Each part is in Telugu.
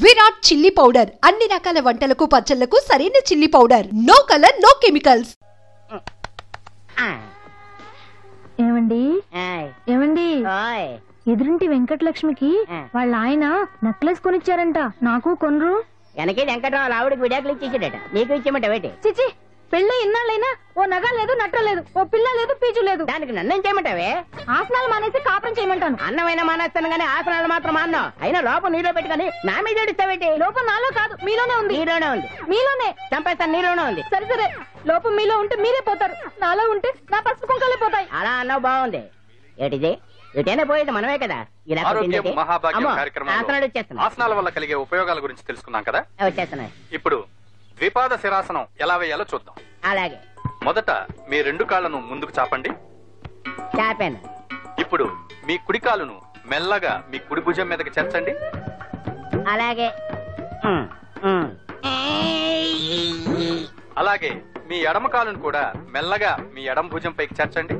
విరాట్ చిల్లీ పౌడర్ అన్ని రకాల వంటలకు పచ్చళ్లకు సరైన chilli powder. No colour no chemicals. ఏమండి ఏమండి ఎదురింటి వెంకటలక్ష్మికి వాళ్ళ ఆయన నెక్లెస్ కొనిచ్చారంట, నాకు కొనరు. వెనకే వెంకటరావు ఆవిడకి విడాకులు ఇచ్చేసాడట, నీకు ఇచ్చేమంటావేటి? చిచి, పెళ్ళి ఇన్నాళ్ళైనా ఓ నగ లేదు, నట్ట లేదు, ఓ పిల్ల లేదు, పీచు లేదు. దానికి నన్ను చేయమంటావే? ఆసనాలు మానేసి కాపురం చేయమంటాను. అన్నమైనా మానేస్తాను గానీ ఆసనాలు మాత్రం అన్నావు. అయినా లోపం నీలో పెట్టుకుని నా మీద ఏడుస్తావేటి? లోపం నాలో కాదు, మీలోనే ఉంది. నీలోనే ఉంది. మీలోనే చంపేస్తాను, నీలోనే ఉంది. సరే సరే, లోపం మీలో ఉంటే మీరే పోతారు, నాలో ఉంటే నా పసుపు కుంకాలే పోతాయి. అలా అన్నావు, బాగుంది. ఏటిది? ఎటైనా పోయేది మనమే కదా. ఆసనాలు వచ్చేస్తున్నాయి. ఆసనాల వల్ల కలిగే ఉపయోగాల గురించి తెలుసుకున్నాం కదా, వచ్చేస్తున్నాయి. ఇప్పుడు ద్విపాద శిరాసనం ఎలా వేయాలో చూద్దాం. అలాగే. మొదట మీ రెండు కాళ్ళను ముందుకు చాపండి. చాపాను. ఇప్పుడు మీ కుడి కాలును మెల్లగా మీ కుడి భుజం మీదకి చేర్చండి. అలాగే. అలాగే మీ ఎడమ కాలును కూడా మెల్లగా మీ ఎడమ భుజం పైకి చేర్చండి.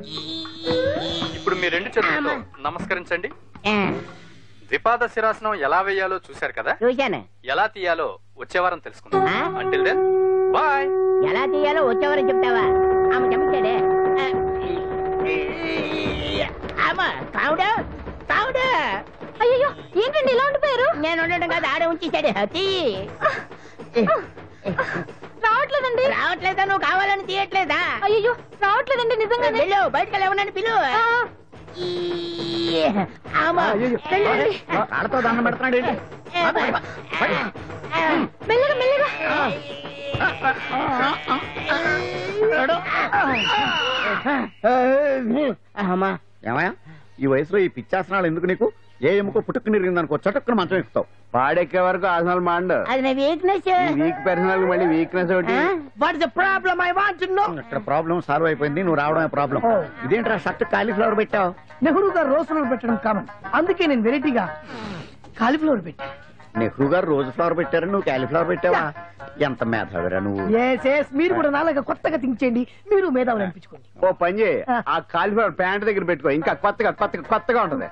ఇప్పుడు మీ రెండు చేతులతో నమస్కరించండి. ద్విపాద శిరాసనం ఎలా వేయాలో చూశారు కదా, చూశాను. ఎలా తీయాలో వచ్చే వారం తెలుసుకుందాం. Until then bye. ఎలా తీయాలో వచ్చే వారం చెప్తావా? ఆమె చెప్తాడే. అయ్యో, ఏంటండి ఇలా ఉండిపోయారు? నేను ఉండడం కాదు, ఆడే ఉంచేసాడు. రావట్లేదండి. రావట్లేదా? నువ్వు కావాలని తీయట్లేదా? అయ్యో, రావట్లేదండి నిజంగానే. పిలు, బయటకు వెళ్ళమని పిలు. ఆడతో దండం పెడుతున్నాడు. మెల్లగా మెల్లగా. ఏమయ్యా, ఈ వయసులో ఈ పిచ్చాసనాలు ఎందుకు నీకు? ఏ ఎముకో పుట్టుకు నిరిగిందనుకో చటుక్కున మంచం ఎక్కుతావు. పాడెక్కే వరకు ఆసనాలు మాండు. అది నా వీక్నెస్. వీక్ పర్సనల్ మళ్ళీ వీక్నెస్ ఒకటి. ఇక్కడ ప్రాబ్లం సాల్వ్ అయిపోయింది, నువ్వు రావడమే ప్రాబ్లం. ఇదేంట్రా షర్ట్ కాలీఫ్లవర్ పెట్టావు? నెహ్రూ గారు రోజ్ ఫ్లవర్ పెట్టడం కామన్, అందుకే నేను వెరైటీగా కాలీఫ్లవర్ పెట్టా. నెహ్రూ గారు రోజు ఫ్లవర్ పెట్టారు, నువ్వు కాలీఫ్లవర్ పెట్టావా? ఎంత మేధావిరా నువ్వు. మీరు కూడా నాలాగా కొత్తగా థింక్ చేయండి, మీరు మేధావులు అనిపించుకోండి. ఓ పని చేయి, ఆ కాలీఫ్లవర్ ప్యాంట్ దగ్గర పెట్టుకో, ఇంకా కొత్తగా ఉంటది.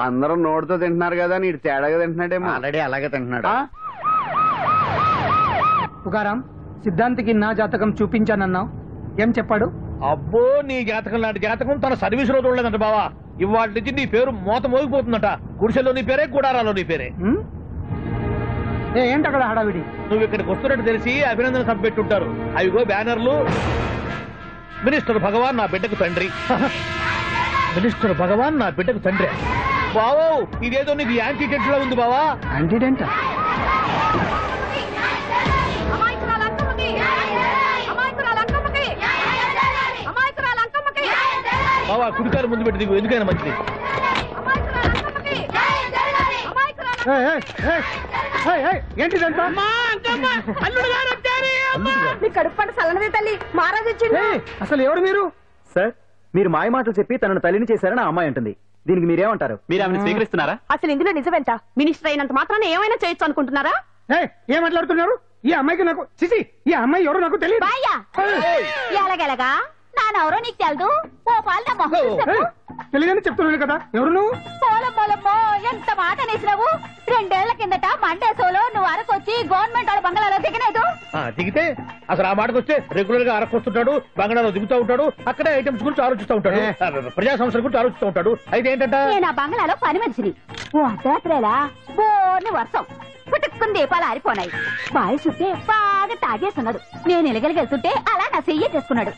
అందరూ నోటితో తింటున్నారు కదా, నీడు తేడాగా తింటున్నాడేమో. ఆల్రెడీ అలాగే తింటున్నాడు. పుకారాం, సిద్ధాంతికి నా జాతకం చూపించానన్నావు, ఏం చెప్పాడు? అబ్బో, నీ జాతకం లాంటి జాతకం తన సర్వీస్ లో చూడలేదంట బావా. ఇవాళ నుంచి నీ పేరు మోత మోగిపోతుందట. గుడిసెలో నీ పేరే, గుడారాలో నీ పేరే. ఏంటి అక్కడ హడావిడి? నువ్వు ఇక్కడికి వస్తున్నట్టు తెలిసి అభినందన సభ పెట్టుంటారు. అవిగో బ్యానర్లు. మినిస్టర్ భగవాన్ నా బిడ్డకు తండ్రి. మినిస్టర్ భగవాన్ నా బిడ్డకు తండ్రి. బావో, ఇదేదో నీకు యాంటీడెంట్ లా ఉంది బావా. యాంటీడెంట్? బావా, కుడికారు ముందు పెట్టి దిగు, ఎందుకైనా మంచిది. ఏంటిదంతా? అసలు ఎవరు మీరు? సార్, మీరు మాయ మాటలు చెప్పి తనను తల్లిని చేశారని ఆ అమ్మాయి అంటుంది. దీనికి మీరేమంటారు? మీరు ఆమెను స్వీకరిస్తున్నారా? అసలు ఇందులో నిజమేంట? మినిస్టర్ అయినంత మాత్రాన్ని ఏమైనా చేయొచ్చు అనుకుంటున్నారా? ఏం మాట్లాడుతున్నారు? ఈ అమ్మాయికి నాకు చిసి, ఈ అమ్మాయి ఎవరో నాకు తెలియదు. ఎలాగెలగా నానెవరో నీకు తెలదు. ఓ పాల తెలియదని చెప్తున్నాను కదా, ఎవరు నువ్వు? పోలమ్మో, ఎంత మాట అనేసినావు. 2 ఏళ్ల కిందట మండేసోలో నువ్వు అరకొచ్చి గవర్నమెంట్ వాళ్ళ బంగాళాలో దిగలేదు. దిగితే అసలు ఆ మాటకు వస్తే రెగ్యులర్ గా అరకొస్తుంటాడు, బంగాళాలో దిగుతూ ఉంటాడు, అక్కడే ఐటమ్స్ గురించి ఆలోచిస్తూ ఉంటాడు, ప్రజా సమస్యల గురించి ఆలోచిస్తూ ఉంటాడు. అయితే ఏంటంట, నేను ఆ బంగాళాలో పని మనిషిని. ఓ అర్ధరాత్రేలా బోర్ని వర్షం పుట్టుకుని దీపాలు ఆరిపోనాయి. బాయి చుట్టే బాగా తాగేస్తున్నాడు. నేను ఎలగలిగెళ్తుంటే అలా నా చెయ్యి చేసుకున్నాడు.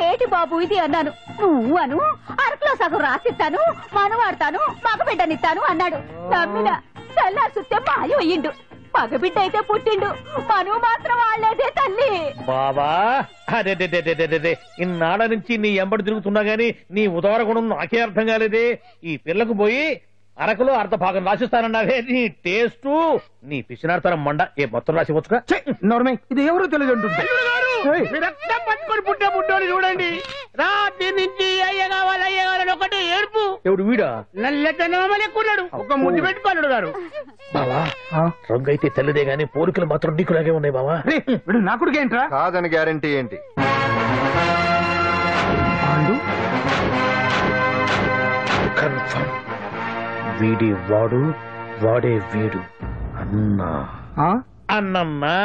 ఏటి బాబు ఇది అన్నాను. నువ్వు అను, అరకులో సగం రాసిస్తాను, మనవాడతాను, మగబిడ్డనిస్తాను అన్నాడు. నమ్మిన తెల్లారి చుట్టే మాయ అయ్యిండు. మగబిడ్డ అయితే పుట్టిండు, మనువు మాత్రం వాళ్ళేదే తల్లి. బాబా, అదే ఇన్నాళ్ళ నుంచి నీ ఎంబడి తిరుగుతున్నా గానీ నీ ఉదార గుణం నాకే అర్థం కాలేదే. ఈ పిల్లకు పోయి అరకులో అర్ధ భాగం రాసిస్తానన్నావే. నీ టేస్టు, నీ పిచ్చినాడతనం మండ. ఏ మొత్తం రాసివచ్చుగా? నోర్మే, ఇది ఎవరో తెలియదు అంటుంది. పట్టుకొని పుట్టే పుట్టోని చూడండి. రాత్రి నుంచి అయ్య కావాలని ఒకటే ఏడుపు. ఎవడు వీడా? నల్లెట్టనమ్మలు ఎక్కున్నాడు. ఒక ముద్దు పెట్టుకోలేడు గారు. బావా, రంగు అయితే తెల్లదే గానీ పోలికలు మాత్రం నీకులాగే ఉన్నాయి బావా. నా కొడుకేంట్రా? కాదని గ్యారంటీ ఏంటి? కన్ఫర్మ్ వీడి వాడు వాడే వీడు అన్నా అన్నమ్మా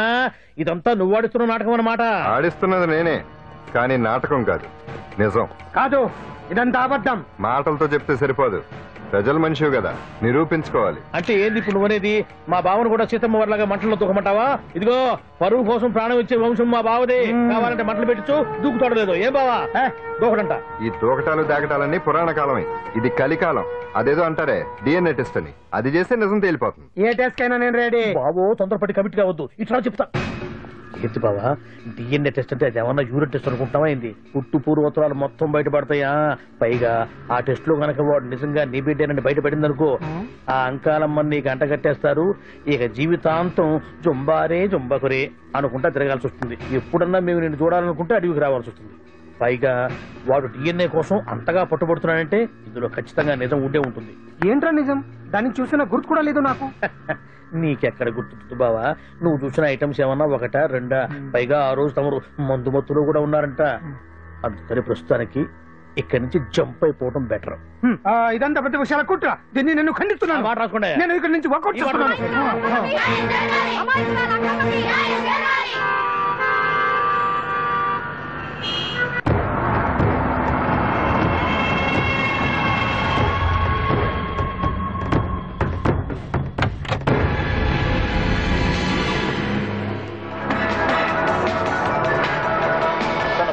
ఇదంతా నువ్వు ఆడిస్తున్న నాటకం అన్నమాట. ఆడిస్తున్నది నేనే, కానీ నాటకం కాదు, నిజం కాదు, ఇదంతా అబద్ధం. మాటలతో చెప్తే సరిపోదు, ప్రజల మనిషివి కదా, నిరూపించుకోవాలి. అంటే ఏంది ఇప్పుడు నువ్వనేది? మా బావను కూడా సీతమ్మ వారిలాగా మంటల్లో దూకమంటావా? ఇదిగో పరువు కోసం ప్రాణం ఇచ్చే వంశం మా బావదే. కావాలంటే మంటలు పెట్టచ్చు, దూకుతాడు లేదు. ఏం బావా దూకడంట? ఈ దూకటాలు దాకటాలన్నీ పురాణ కాలమే, ఇది కలికాలం. అదేదో అంటారే డిఎన్ఏ టెస్ట్ అని, అది చేస్తే నిజం తేలిపోతుంది. ఏ టెస్ట్ కైనా నేను రెడీ. బాబు తొందరపడి కమిట్ కావద్దు, ఇట్లా చెప్తా. ఏంటి బావా డిఎన్ఏ టెస్ట్ అంటే అది ఏమన్నా యూరిన్ టెస్ట్ అనుకుంటావా? ఏంది పుట్టు పూర్వోత్తరాలు మొత్తం బయటపడతాయా? పైగా ఆ టెస్ట్ లో కనుక వాడు నిజంగా నీ బిడ్డేనని బయటపడింది అనుకో, ఆ అంకాలమ్మని నీకు అంట కట్టేస్తారు. ఇక జీవితాంతం జుంబారే జుంబకురే అనుకుంటా తిరగాల్సి వస్తుంది. ఎప్పుడన్నా మేము నిన్ను చూడాలనుకుంటే అడవికి రావాల్సి వస్తుంది. పైగా వాడు డిఎన్ఏ కోసం అంతగా పట్టుబడుతున్నాడంటే ఇందులో ఖచ్చితంగా నిజం ఉండే ఉంటుంది. ఏంట్రా నిజం? దాన్ని చూసిన గుర్తు కూడా లేదు నాకు. నీకెక్కడ గుర్తుంటుంది బావా? నువ్వు చూసిన ఐటమ్స్ ఏమన్నా ఒకటా రెండా? పైగా ఆ రోజు తమరు మందు మత్తులో కూడా ఉన్నారంట. అందుకని ప్రస్తుతానికి ఇక్కడి నుంచి జంప్ అయిపోవడం బెటర్. ఇదంతా పెద్ద విషయాల కుట్ర, దీన్ని నేను ఖండిస్తున్నాను. మాట రాసుకోండి. నేను ఇక్కడి నుంచి వర్కౌట్ చేస్తున్నాను.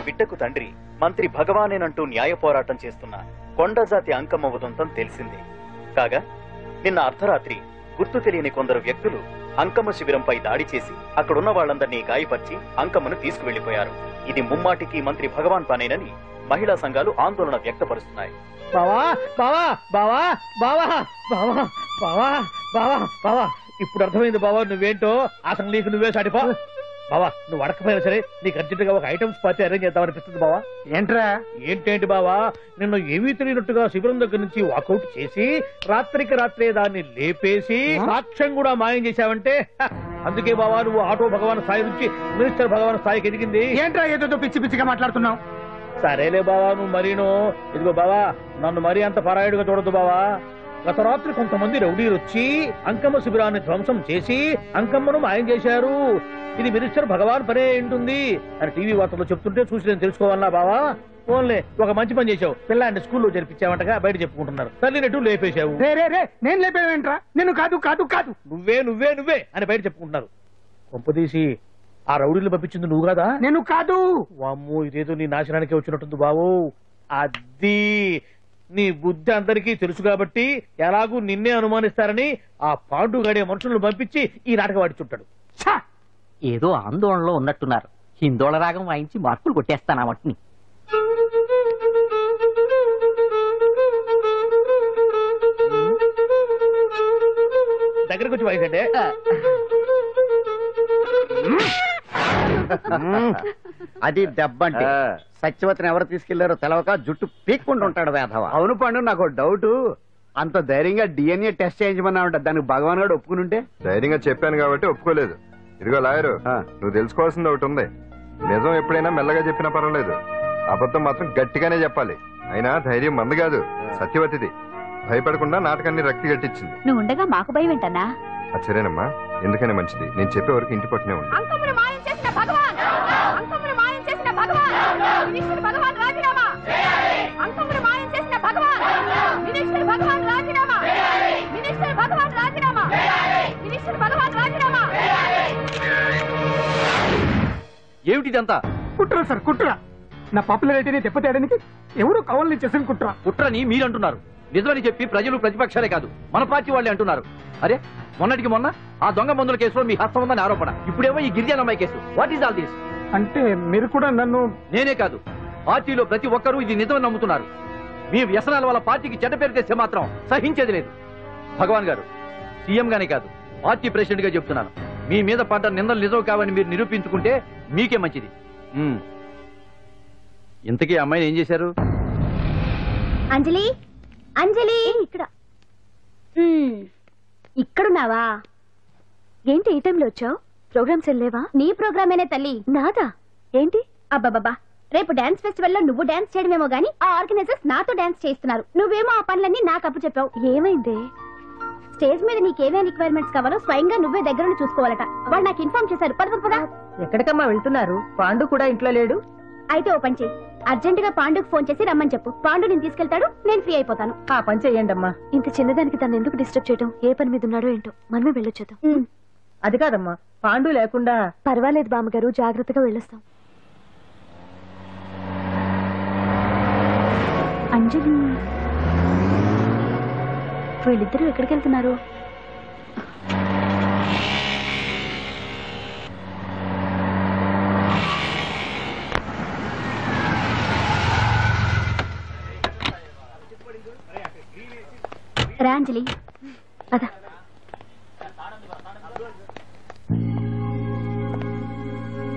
బిడ్డకు తండ్రి మంత్రి భగవానేనంటూ న్యాయ పోరాటం చేస్తున్న కొండజాతి అంకమ్మ ఉదంతం తెలిసింది. కాగా నిన్న అర్ధరాత్రి గుర్తు తెలియని కొందరు వ్యక్తులు అంకమ్మ శిబిరంపై దాడి చేసి అక్కడున్న వాళ్లందరినీ గాయపరిచి అంకమ్మను తీసుకువెళ్లిపోయారు. ఇది ముమ్మాటికి మంత్రి భగవాన్ పనేనని మహిళా సంఘాలు ఆందోళన వ్యక్తపరుస్తున్నాయి. బావా బావా బావా బావా బావా బావా బావా బావా ఇప్పుడు అర్థమైంది బావా నువ్వేంటో. అసలు నీకు నువ్వే సాటిపో బావా. నువ్వు అడకపోయినా సరే నీకు అర్జెంట్ గా ఒక ఐటమ్స్ పార్టీ అరేంజ్ చేద్దామనిపిస్తుంది బావా. ఏంట్రా? ఏంటేంటి బావా, నిన్ను ఏమీ తెలియనట్టుగా శిబిరం దగ్గర నుంచి వాకౌట్ చేసి రాత్రికి రాత్రే దాన్ని లేపేసి సాక్ష్యం కూడా మాయం చేశావంటే అందుకే బావా నువ్వు ఆటో భగవాన్ స్థాయి నుంచి మినిస్టర్ భగవాన్ స్థాయికి ఎదిగింది. ఏంట్రా ఏదో పిచ్చి పిచ్చిగా మాట్లాడుతున్నావు? సరేలే బావా నువ్వు మరీను. ఇదిగో బావా నన్ను మరీ అంత పరాయుడుగా చూడద్దు బావా. గత రాత్రి కొంతమంది రౌడీలు వచ్చి అంకమ్మ శిబిరాన్ని ధ్వంసం చేసి అంకమ్మను మాయం చేశారు. ఇది మినిస్టర్ భగవాన్ పనే ఉంటుంది అని టీవీ వార్తల్లో చెప్తుంటే చూసి నేను తెలుసుకోవాలా బావా? ఓన్లే ఒక మంచి పని చేశావు, పిల్లాన్ని స్కూల్లో జరిపించావంటగా బయట చెప్పుకుంటున్నారు. తల్లినట్టు లేపేశావు. నేను లేపేవేంట్రా? నేను కాదు కాదు కాదు నువ్వే నువ్వే నువ్వే అని బయట చెప్పుకుంటున్నారు. కొంపదీసి ఆ రౌడీలు పంపించింది నువ్వు కాదా? నేను కాదు. వామ్మో ఇదేదో నీ నాశనానికి వచ్చినట్టుంది బావు. అది నీ బుద్ధి అందరికీ తెలుసు కాబట్టి ఎలాగూ నిన్నే అనుమానిస్తారని ఆ పాండుగాడే మనుషులను పంపించి ఈ నాటకం వాడిచుంటాడు. ఏదో ఆందోళనలో ఉన్నట్టున్నారు. హిందోళ రాగం వాయించి మార్కులు కొట్టేస్తాను వాటిని. దగ్గరకు వచ్చి వాయించండి. అది దెబ్బంటే సత్యవతిని ఎవరు తీసుకెళ్లారో తెలవక జుట్టు పీక్కుంటూ ఉంటాడు వేధవ. అవును పండు, నాకు డౌట్. అంత ధైర్యంగా డిఎన్ఏ టెస్ట్ చేయించమన్నా ఉంటా, దానికి భగవాన్ గారు ఒప్పుకునుంటే? ధైర్యంగా చెప్పాను కాబట్టి ఒప్పుకోలేదు. ఇదిగో లాయరు, నువ్వు తెలుసుకోవాల్సింది ఒకటి ఉంది. నిజం ఎప్పుడైనా మెల్లగా చెప్పినా పర్వాలేదు, అబద్ధం మాత్రం గట్టిగానే చెప్పాలి. అయినా ధైర్యం మంది కాదు, సత్యవతిది. భయపడకుండా నాటకాన్ని రక్తి గట్టించింది. నువ్వు ఉండగా మాకు భయం ఏంటన్నా? సరేనమ్మా, ఎందుకనే మంచిది. నేను చెప్పే వరకు ఇంటి పట్టునే ఉంది. అంకమ్మను మాయం చేసిన భగవాన్, అంకమ్మను మాయం చేసిన భగవాన్, మినిస్టర్ భగవాన్ రాజీనామా. అంకమ్మను మాయం చేసిన భగవాన్, మినిస్టర్ భగవాన్ రాజీనామా. మినిస్టర్ భగవాన్ రాజీనామా. మినిస్టర్ భగవాన్ రాజీనామా. ఏమిటిదంతా? కుట్ర సార్, కుట్ర. నా పాపులారిటీని దెబ్బతేయడానికి ఎవరు కావాలని చేసిన కుట్ర. కుట్రని మీరంటున్నారు. నిజమని చెప్పి ప్రజలు ప్రతిపక్షాలే కాదు మన పార్టీ వాళ్ళే అంటున్నారు. అరే మొన్నటికి మొన్న ఆ దొంగ మందుల కేసులో మీ హస్తం ఉందని ఆరోపణ, ఇప్పుడేమో ఈ గిరిజనమ్మాయి కేసు. What is all this? అంటే మీరు కూడా నన్ను... నేనే కాదు, పార్టీలో ప్రతి ఒక్కరూ ఇది నిజమని నమ్ముతున్నారు. మీ వ్యసనాల వల్ల పార్టీకి చెడ్డ పేరు తెస్తే మాత్రం సహించేది లేదు. భగవాన్ గారు, సీఎం గానే కాదు పార్టీ ప్రెసిడెంట్ గా చెప్తున్నాను, మీ మీద పడ్డ నిందలు నిజం కావని మీరు నిరూపించుకుంటే మీకే మంచిది. ఇంతకీ అమ్మాయిని ఏం చేశారు? అంజలి, అంజలి ఇక్కడ. ఇక్కడున్నావా? ఏంటి ఈ టైంలో వచ్చావు? ప్రోగ్రామ్స్ వెళ్ళేవా? నీ ప్రోగ్రామేనే తల్లి. నాదా? ఏంటి? అబ్బాబాబా రేపు డాన్స్ ఫెస్టివల్ లో నువ్వు డాన్స్ చేయడమేమో గానీ ఆ ఆర్గనైజర్స్ నాతో డాన్స్ చేస్తున్నారు. నువ్వేమో ఆ పనులన్నీ నాకు అప్పు చెప్పావు. ఏమైంది? స్టేజ్ మీద నీకేమేం రిక్వైర్మెంట్స్ కావాలో స్వయంగా నువ్వే దగ్గర చూసుకోవాలట. వాళ్ళు నాకు ఇన్ఫార్మ్ చేశారు. పద. ఎక్కడికమ్మా వెళ్తున్నారు? పాండు కూడా ఇంట్లో లేడు. అయితే ఓ పని చెయ్యి, అర్జెంట్ గా పాండుకు ఫోన్ చేసి రమ్మని చెప్పు. పాండు నేను తీసుకెళ్తాడు, నేను ఫ్రీ అయిపోతాను. ఆ పని చెయ్యండి అమ్మా. ఇంత చిన్నదానికి తను ఎందుకు డిస్టర్బ్ చేయడం? ఏ పని మీద ఉన్నాడో ఏంటో, మనమే వెళ్ళొచ్చేద్దాం. అది కాదమ్మా, పాండు లేకుండా. పర్వాలేదు బామ్మగారు, జాగ్రత్తగా వెళ్ళొస్తాం. అంజలి, వీళ్ళిద్దరూ ఎక్కడికి వెళ్తున్నారు? రాంజలి, అదా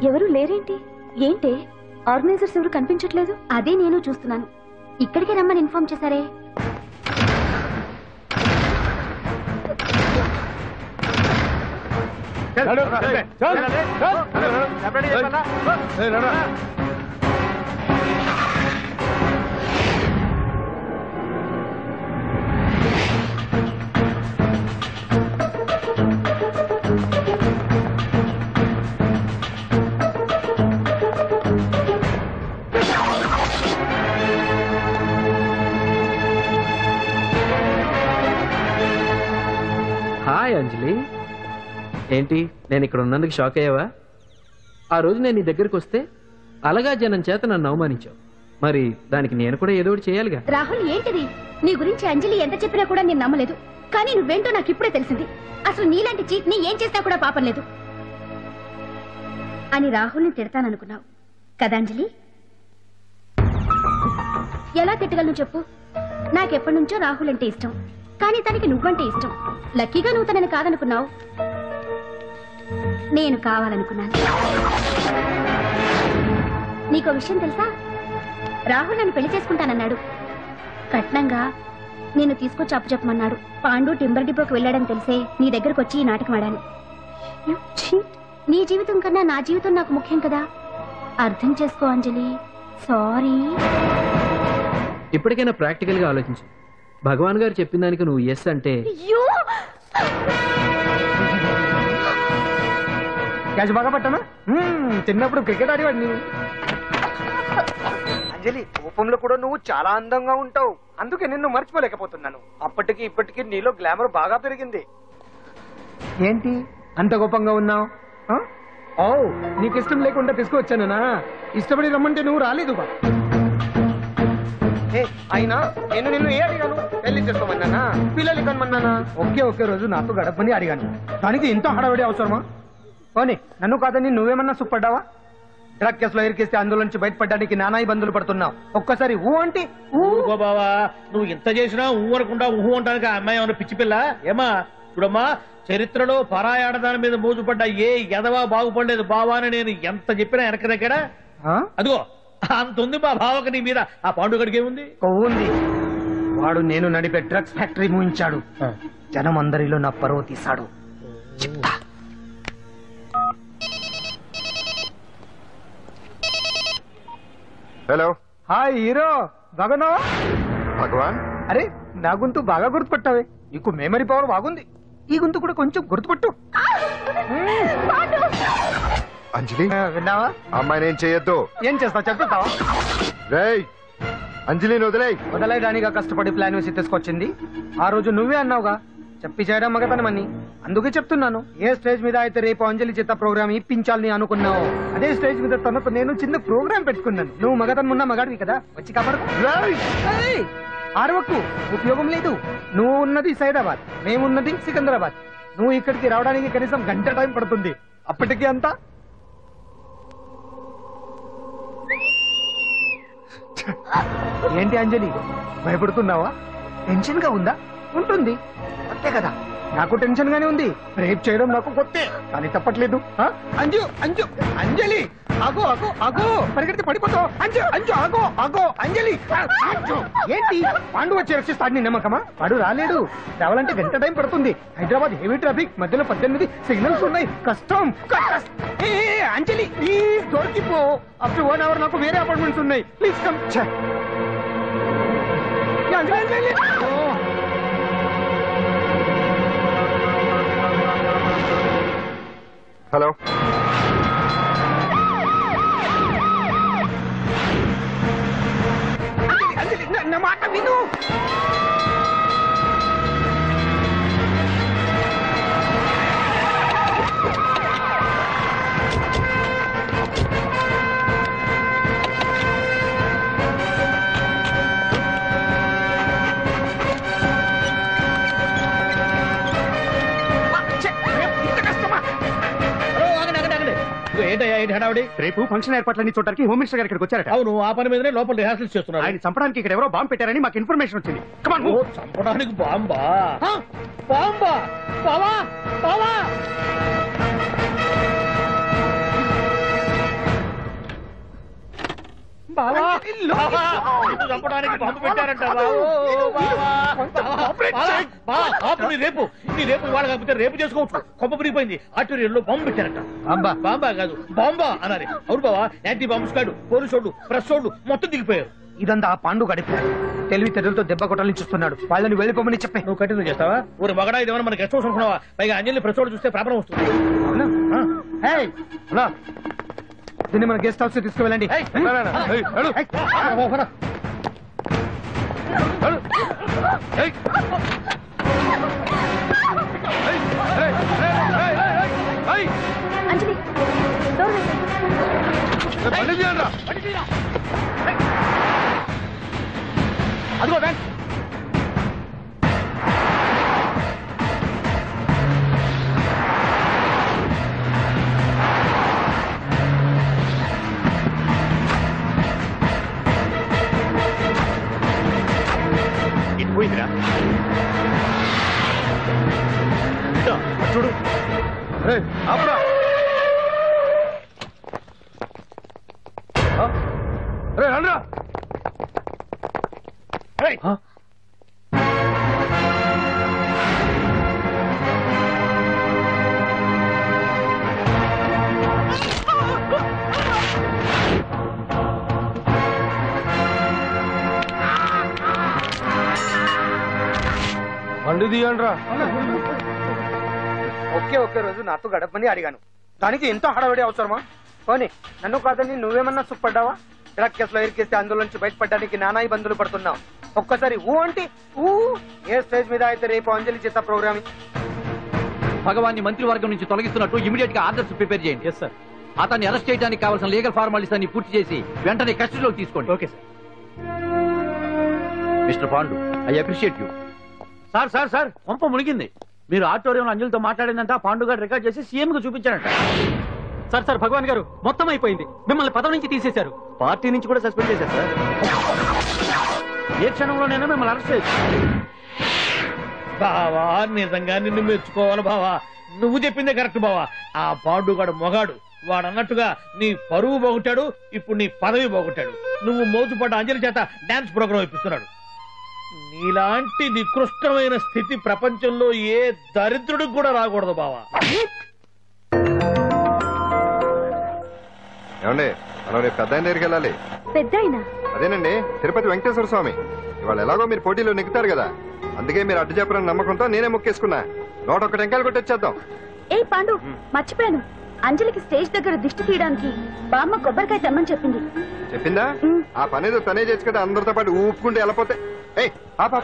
ఎవరు లేరేంటి? ఏంటి ఆర్గనైజర్స్ ఎవరు కనిపించట్లేదు? అదే నేను చూస్తున్నాను. ఇక్కడికి రమ్మని ఇన్ఫార్మ్ చేశారే. హాయ్ అంజలి, ఏంటి నేను ఇక్కడ ఉన్నందుకు షాక్ అయ్యావా? ఆ రోజు నేను నీ దగ్గరకు వస్తే అలగా జనం చేత నన్ను అవమానించావు. మరి దానికి నేను కూడా ఏదో ఒకటి చేయాలిగా. రాహుల్, ఏంటిది? నీ గురించి అంజలి ఎంత చెప్పినా కూడా నేను నమ్మలేదు. కానీ నువ్వేంటో నాకు ఇప్పుడే తెలిసింది. అసలు నీలాంటి చీట్ ని ఏం చేసినా కూడా పాపం లేదు అని రాహుల్ని తిడతాననుకున్నావు కదా అంజలి? ఎలా తిట్టగలను చెప్పు? నాకెప్పటి నుంచో రాహుల్ అంటే ఇష్టం, కానీ తనకి నువ్వంటే ఇష్టం. లక్కీగా నువ్వు తనని కాదనుకున్నావు, నేను కావాలనుకున్నాను. నీకో విషయం తెలుసా? రాహుల్ నన్ను పెళ్లి చేసుకుంటానన్నాడు. కట్నంగా నేను తీసుకొచ్చి అప్పు చెప్పమన్నాడు. పాండు టింబర్ డిపోకి వెళ్ళాడని తెలిసే నీ దగ్గరకు వచ్చి ఈ నాటకం ఆడాను. నీ జీవితం కన్నా నా జీవితం నాకు ముఖ్యం కదా, అర్థం చేసుకో అంజలి. సారీ. ఇప్పటికైనా ప్రాక్టికల్ గా ఆలోచించు. భగవాన్ గారు చెప్పిన దానికి నువ్వు ఎస్ అంటే క్యాచ్ బాగా పట్టానా? చిన్నప్పుడు క్రికెట్ ఆడేవాడిని. అంజలి, కోపంలో కూడా నువ్వు చాలా అందంగా ఉంటావు. అందుకే నిన్ను మర్చిపోలేకపోతున్నాను. అప్పటికి ఇప్పటికి నీలో గ్లామర్ బాగా పెరిగింది. ఏంటి అంత కోపంగా ఉన్నావు? ఓ, నీకు ఇష్టం లేకుండా తీసుకువచ్చానా? ఇష్టపడి రమ్మంటే నువ్వు రాలేదు. అయినా నేను నిన్ను ఏ అడిగాను? పెళ్లి చేసుకోమన్నానా? పిల్లలు కనమన్నానా? ఒకే రోజు నాతో గడపని అడిగాను. దానికి ఇంత హడావిడి అవసరమా? పోనీ నన్ను కాదని నువ్వేమన్నా సుప్పడ్డావా? డ్రగ్ కేసులో ఇరికిస్తే అందులో నుంచి బయటపడడానికి నానా ఇబ్బందులు పడుతున్నావు. ఒక్కసారి ఊ అంటే ఊరుకో బావా, నువ్వు ఇంత చేసినా ఊ అనకుండా ఊహు అంటానికి ఆ అమ్మాయి ఏమన్నా పిచ్చి పిల్ల? ఏమా చూడమ్మా, చరిత్రలో పరాయాడదాని మీద మోజుపడ్డ ఏ ఎదవా బాగుపడలేదు బావా అని నేను ఎంత చెప్పినా వెనక దగ్గర. అదిగో అంత ఉంది మా బావకు నీ మీద. ఆ పాండుగడికి ఏముంది? ఉంది. వాడు నేను నడిపే డ్రగ్స్ ఫ్యాక్టరీ మూయించాడు. జనం అందరిలో నా పరువు తీశాడు. చెప్తా. హలో. హాయ్ హీరో, బాగున్నావా? భగవాన్, అరే నా గొంతు బాగా గుర్తుపట్టావే. నీకు మెమరీ పవర్ బాగుంది. ఈ గొంతు కూడా కొంచెం గుర్తుపట్టు. అంజలి, విన్నావా? అమ్మాయి ఏం చేయొద్దు. ఏం చేస్తావు చెప్తావా? రేయ్, అంజలిని వదలేదానిగా కష్టపడి ప్లాన్ వేసి తీసుకొచ్చింది. ఆ రోజు నువ్వే అన్నావుగా చెప్పి చేయడం మగతనమని. అందుకే చెప్తున్నాను. ఏ స్టేజ్ మీద అయితే రేపు అంజలి చేత ప్రోగ్రామ్ ఇప్పించాలని అనుకున్నావు, అదే స్టేజ్ మీద తనకు నేను చిన్న ప్రోగ్రామ్ పెట్టుకున్నాను. నువ్వు మగతనం ఉన్న మగాడివి కదా, వచ్చి కాపాడు. ఆరవకు, ఉపయోగం లేదు. నువ్వు ఉన్నది సైదాబాద్, మేమున్నది సికింద్రాబాద్. నువ్వు ఇక్కడికి రావడానికి కనీసం గంట టైం పడుతుంది. అప్పటికి అంతా ఏంటి అంజలి, భయపడుతున్నావా? టెన్షన్ గా ఉందా? ఉంటుంది అంతే కదా. నాకు టెన్షన్ గానే ఉంది. రేప్ చేయడం నాకు కొత్తే కానీ తప్పట్లేదు. అంజు అంజు అంజలి ఆగో ఆగో ఆగో పరిగెడితే పడిపోతావు. అంజు అంజు ఆగో ఆగో అంజలి అంజు. ఏంటి పాండు వచ్చి రక్షిస్తాడు నీ నమ్మకమా? వాడు రాలేడు. రావాలంటే గంట టైం పడుతుంది. హైదరాబాద్ హెవీ ట్రాఫిక్, మధ్యలో 18 సిగ్నల్స్ ఉన్నాయి. కష్టం. అంజలి ప్లీజ్ దొరికిపో. ఆఫ్టర్ 1 hour నాకు వేరే అపార్ట్మెంట్స్ ఉన్నాయి. Please come. హలో నా మాట విను. రేపు ఫంక్షన్ ఏర్పాట్లన్నీ చూడడానికి హోమ్ మినిస్టర్ గారు ఇక్కడికి వచ్చారట. అవును, ఆ పని మీదనే లోపల రిహార్సల్స్ చేస్తున్నారు. ఆయన చంపడానికి ఇక్కడ ఎవరో బాంబు పెట్టారని మాకు ఇన్ఫర్మేషన్ వచ్చింది. చంపడానికి బాంబా? బాంబా? బావా బావా చంపడానికి బాంబు పెట్టారంట. రేపు ఇవాళ కాకపోతే రేపు చేసుకోవచ్చు. కొప్ప పిరిగిపోయింది. ఆర్టీరియల్లో బాంబు పెట్టారంట. బాంబా కాదు బాంబా అనాలి. అవును బావా, యాంటీ బాంబు స్క్వాడ్, పోలీసు వాళ్ళు, ప్రెస్ వాళ్ళు మొత్తం దిగిపోయారు. ఇదంతా ఆ పాండు గడిపి తెలివి తెరులతో దెబ్బ కొట్టాలని చూస్తున్నాడు. వాళ్ళని వెళ్ళిపోమని చెప్పి నువ్వు కంటిన్యూ చేస్తావా? ఊరు మగడా ఇదేమన్నా మనకి ఎక్స్పోజ్ అనుకున్నావా? పైగా అంజలి ప్రెస్ వాళ్ళు చూస్తే ప్రాబ్లం వస్తుంది. దీన్ని మన గెస్ట్ హౌస్ తీసుకువెళ్ళండి. అదిగో బ్యాంక్. ఇది పోయిందిరా. చూడు రండ్రా. బండి తీయండ్రా. ఒకే రోజు నాతో గడపని అడిగాను. దానికి ఎంతో హడావిడి అవసరమా? పోనీ నన్ను కాదని నువ్వేమన్నా సుప్పడ్డావా? డ్రగ్ కేసులో ఇరికేస్తే అందులో నుంచి బయటపడడానికి నానా ఇబ్బందులు పడుతున్నావు. ఒక్కసారి ఊ అంటే ఊ. ఏ స్టేజ్ మీద అయితే రేపు అంజలి చేత ప్రోగ్రామింగ్. భగవాన్ని మంత్రివర్గం నుంచి తొలగిస్తున్నట్టు ఇమీడియట్ గా ఆర్డర్స్ ప్రిపేర్ చేయండి. సార్, అతన్ని అరెస్ట్ చేయడానికి కావాల్సిన లీగల్ ఫార్మాలిటీస్ అన్ని పూర్తి చేసి వెంటనే కస్టడీలోకి తీసుకోండి. Okay sir. Mister Pandu, I appreciate you. Sir sir sir పంప మునిగింది. మీరు ఆడిటోరియంలో అంజలితో మాట్లాడిందంతా పాండు గారు రికార్డ్ చేసి సీఎం కు చూపించారంట. సార్ సార్ భగవాన్ గారు మొత్తం అయిపోయింది. మిమ్మల్ని పదవి నుంచి తీసేశారు. పార్టీ నుంచి కూడా సస్పెండ్ చేశారు సార్. ఏ క్షణంలోనైనా మిమ్మల్ని అరెస్ట్ చేయొచ్చు. బావా నిజంగా నిన్ను మెచ్చుకోవాలి బావా. నువ్వు చెప్పిందే కరెక్ట్ బావా. ఆ పాండుగాడు మొగాడు. వాడు అన్నట్టుగా నీ పరువు పోగొట్టాడు, ఇప్పుడు నీ పదవి పోగొట్టాడు. నువ్వు మోజుపడ్డ అంజలి చేత డాన్స్ ప్రోగ్రాం ఇప్పిస్తున్నాడు. నీలాంటి నికృష్టమైన స్థితి ప్రపంచంలో ఏ దరిద్రుడికి కూడా రాకూడదు బావా. ఏమండి, మనం రేపు పెద్ద ఆయన దగ్గరికి వెళ్ళాలి. పెద్దాయన? అదేనండి, తిరుపతి వెంకటేశ్వర స్వామి. ఇవాళ ఎలాగో మీరు పోటీలో నెగ్గుతారు కదా, అందుకే మీరు అడ్డు చెప్పరని నమ్మకంతో నేనే మొక్కేసుకున్నా. 101 టెంకాయలు కొట్టొచ్చేద్దాం. ఏ పాండు, మర్చిపోయాను. అంజలికి స్టేజ్ దగ్గర దిష్టి తీయడానికి బామ్మ కొబ్బరికాయ తెమ్మని చెప్పింది. చెప్పిందా? ఆ పనేదో తనే చేసుకుంటే అందరితో పాటు ఊపుకుంటే వెళ్ళపోతే. ఏయ్ పాప,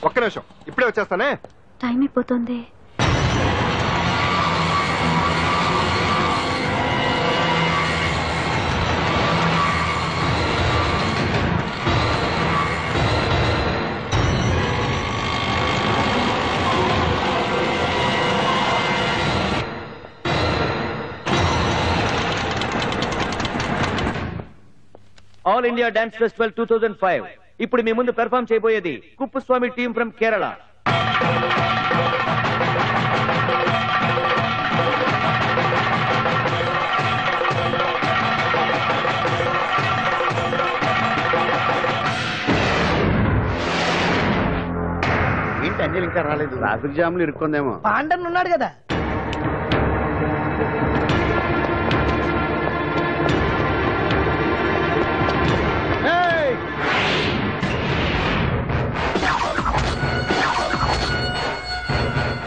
ఒక్క నిమిషం, ఇప్పుడే వచ్చేస్తానే. టైం అయిపోతుంది. All India dance festival 2005. ఇప్పుడు మీ ముందు పెర్ఫార్మ్ చేయబోయేది కుప్పుస్వామి టీం ఫ్రమ్ కేరళ. ఏంటి అంజలి ఇంకా రాలేదు? ట్రాఫిక్ జామ్లు ఇరుక్కుందేమో. పాండన్ ఉన్నాడు కదా.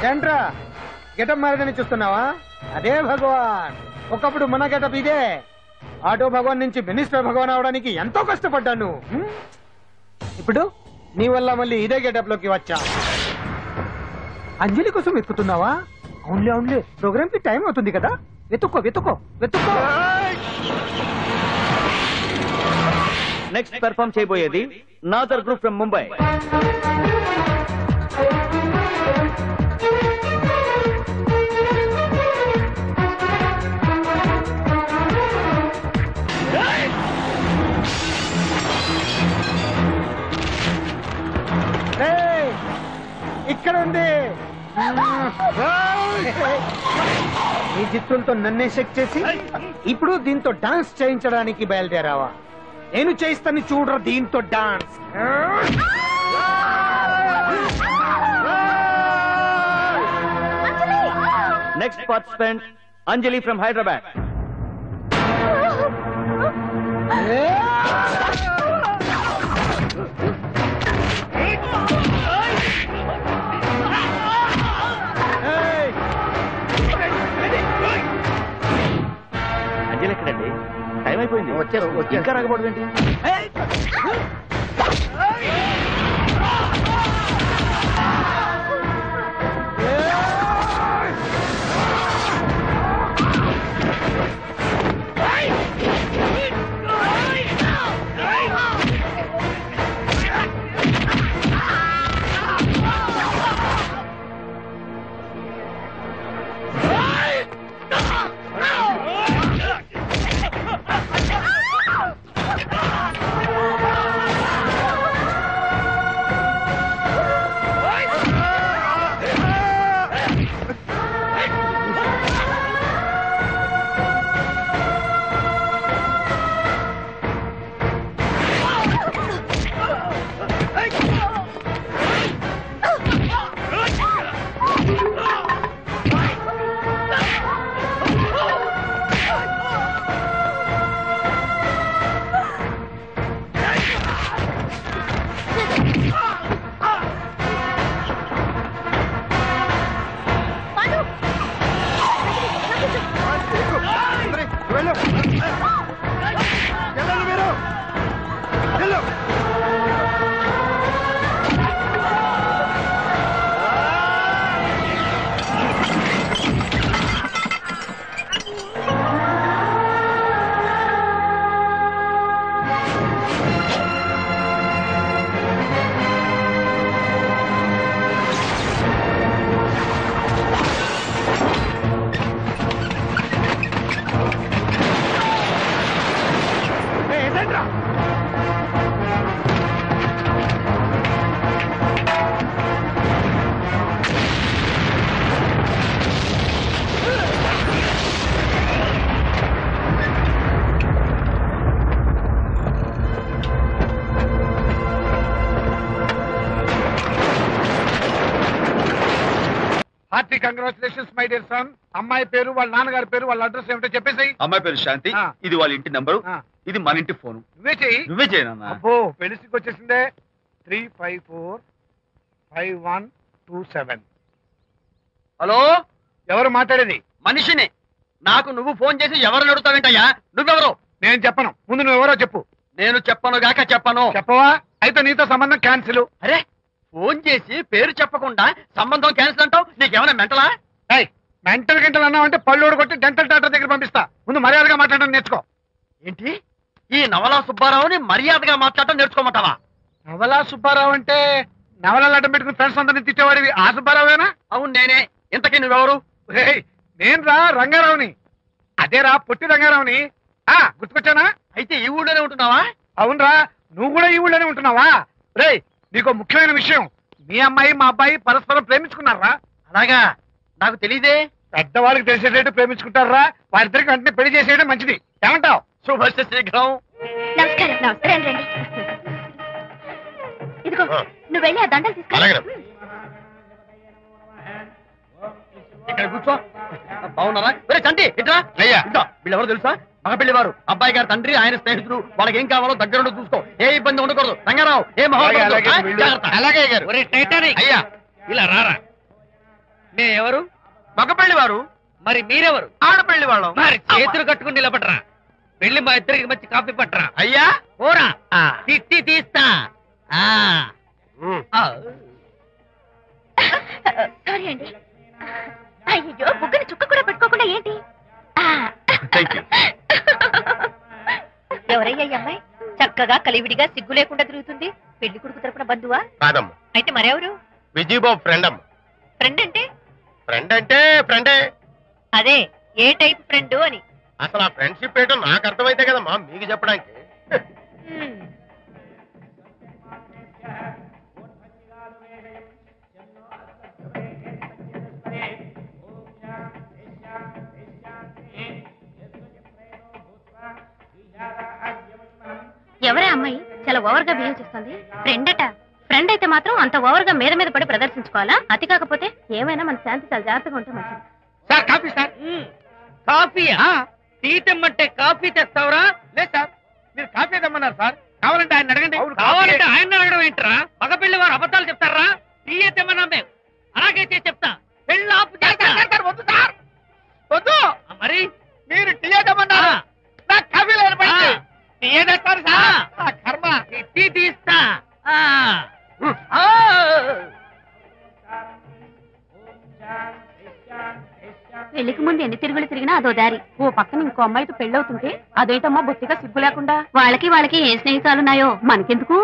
ఏంట్రా గెటప్ మారదని చూస్తున్నావా? అదే భగవాన్. ఒకప్పుడు మన గెటప్ ఇదే. ఆటో భగవాన్ నుంచి మినిస్టర్ భగవాన్ అవడానికి ఎంతో కష్టపడ్డాను. ఇప్పుడు నీ వల్ల మళ్ళీ ఇదే గెటప్ లోకి వచ్చా. అంజలి కోసం వెతుకుతున్నావా? అవునులే అవునులే, ప్రోగ్రామ్ కి టైం అవుతుంది కదా. వెతుక్కో వెతుక్కో వెతుక్కో. నెక్స్ట్ పెర్ఫామ్ చేయబోయేది నాదర్ గ్రూప్ ఫ్రమ్ ముంబై. ఇక్కడ ఉంది. ఈ చిత్తులతో నన్నే చెక్ చేసి ఇప్పుడు దీంతో డాన్స్ చేయించడానికి బయలుదేరావా? నేను చేయిస్తాను చూడరా దీంతో dance. Next participant Anjali from Hyderabad. Anjali ఎక్కడండి? టైం అయిపోయింది. వచ్చారు ఇంకా రాకపోవడం ఏంటి? Hearty congratulations my dear son. అమ్మాయి పేరు, వాళ్ళ నాన్నగారి పేరు, వాళ్ళ అడ్రస్ ఏమిటో చెప్పేసి. అమ్మాయి పేరు శాంతి, ఇది వాళ్ళ ఇంటి నంబరు, ఇది మన ఇంటి ఫోను. నువ్వే చెయ్యి. నువ్వే చేయనన్నా. అబ్బో పెళ్లికి వచ్చేసిందే. 3545127. హలో, ఎవరు మాట్లాడేది? మనిషిని. నాకు నువ్వు ఫోన్ చేసి ఎవరు అడుగుతావేంటయ్యా? నువ్వెవరు? నేను చెప్పను. ముందు నువ్వెవరో చెప్పు. నేను చెప్పను గాక చెప్పను. చెప్పవా? అయితే నీతో సంబంధం క్యాన్సిల్. అరే, ఫోన్ చేసి పేరు చెప్పకుండా సంబంధం క్యాన్సిల్ అంటావు? నీకేమైనా మెంటలా? మెంటల్ గంటలు అన్నావంటే పళ్ళు కొట్టి డెంటల్ డాక్టర్ దగ్గర పంపిస్తా. ముందు మర్యాదగా మాట్లాడడం నేర్చుకో. ఏంటి, ఈ నవలా సుబ్బారావుని మర్యాదగా మాట్లాడటం నేర్చుకోమంటావా? నవలా సుబ్బారావు అంటే నవలాలు అడ్డం పెట్టుకుని ఫ్రెండ్స్ అందరినీ తిట్టేవాడివి ఆ సుబ్బారావేనా? అవును నేనే. ఇంతకీ నువ్వెవరు? నేను రా రంగారావుని. అదేరా పొట్టి రంగారావుని. గుర్తుకొచ్చానా? అయితే ఈ ఊళ్ళోనే ఉంటున్నావా? అవునరా, నువ్వు కూడా ఈ ఊళ్ళోనే ఉంటున్నావా? రేయ్, నీకో ముఖ్యమైన విషయం. మీ అమ్మాయి మా అబ్బాయి పరస్పరం ప్రేమించుకున్నారా? అలాగా? నాకు తెలియదే. పెద్దవాళ్ళకి తెలిసేటట్టు ప్రేమించుకుంటారా? వారిద్దరికి వెంటనే పెళ్లి చేసేయడం మంచిది. ఏమంటావు? శుభస్య శీఘ్రం. నమస్కారం. నమస్కారం రండి. ఇదిగో నువ్వు వెళ్ళి ఆ దండలు తీసుకురా. ఇక్కడ కూర్చో. బాగున్నారా? చంటి ఇట్రా. వీళ్ళెవరో తెలుసా? మగ పెళ్లివారు, అబ్బాయి గారి తండ్రి, ఆయన స్నేహితులు. వాళ్ళకి ఏం కావాలో దగ్గర చూసుకో. ఏ ఇబ్బంది ఉండకూడదు. రంగారావు ఏ అలాగే గారు. అయ్యా ఇలా రారా. ఎవరు? మగ పెళ్లివారు. మరి మీరెవరు? ఆడపెళ్లి వాళ్ళం. మరి చేతులు కట్టుకుని నిలబడరా. వెళ్ళి మా ఇద్దరికి మంచి కాఫీ పట్టరా. అయ్యా పోరా, తిట్టి తీస్తా. సారీ అండి. అయ్యో బుగ్గని చుక్క కూడా పెట్టుకోకుండా ఏంటి? ఎవరయ్యా ఈ అమ్మాయి? చక్కగా కలివిడిగా సిగ్గు లేకుండా తిరుగుతుంది. పెళ్లి కొడుకు తరపున బంధువా? కాదమ్మా. అయితే మరెవరు? విజయబాబు ఫ్రెండ్ అమ్మ. ఫ్రెండ్ అంటే? ఫ్రెండ్ అంటే ఫ్రెండే. అదే ఏ టైప్ ఫ్రెండ్ అని. అసలు ఆ ఫ్రెండ్షిప్ ఏంటో నాకు అర్థమైతే కదమ్మా మీకు చెప్పడానికి. ఎవరే అమ్మాయి చాలా ఓవర్ గా బిహేవ్ చేస్తుంది? ఫ్రెండ్ అట. ఫ్రెండ్ అయితే మాత్రం అంత ఓవర్ గా మీద పడి ప్రదర్శించుకోవాలా? అతి కాకపోతే ఏమైనా మన శాంతి చాలా జాగ్రత్తగా ఉంటే మంచిది. Sir coffee sir. కాఫీయా? టీ తెమ్మంటే కాఫీ తెస్తావురా? లేదు సార్, మీరు కాఫీ తెమ్మన్నారు సార్. కావాలంటే ఆయన అడగండి. కావాలంటే ఆయన అడగడం ఏంటరా? మగ పెళ్లి వారు అబద్ధాలు చెప్తారా? టీ తెమ్మన్నా మేము అలాగైతే చెప్తా. పెళ్ళి ఆపు చేస్తారు. వద్దు సార్, వద్దు. మరి మీరు టీ తెమ్మన్నారు, నాకు కాఫీ లేదు. టీ తెస్తారు సార్. కర్మ. టీ తీస్తా. పెళ్లికి ముందు ఎన్ని తిరుగులు తిరిగినా అదో దారి. ఓ పక్కన ఇంకో అమ్మాయితో పెళ్ళవుతుంటే అదేంటమ్మా బొత్తిగా సిగ్గు లేకుండా. వాళ్ళకి ఏ స్నేహితాలున్నాయో మనకెందుకు?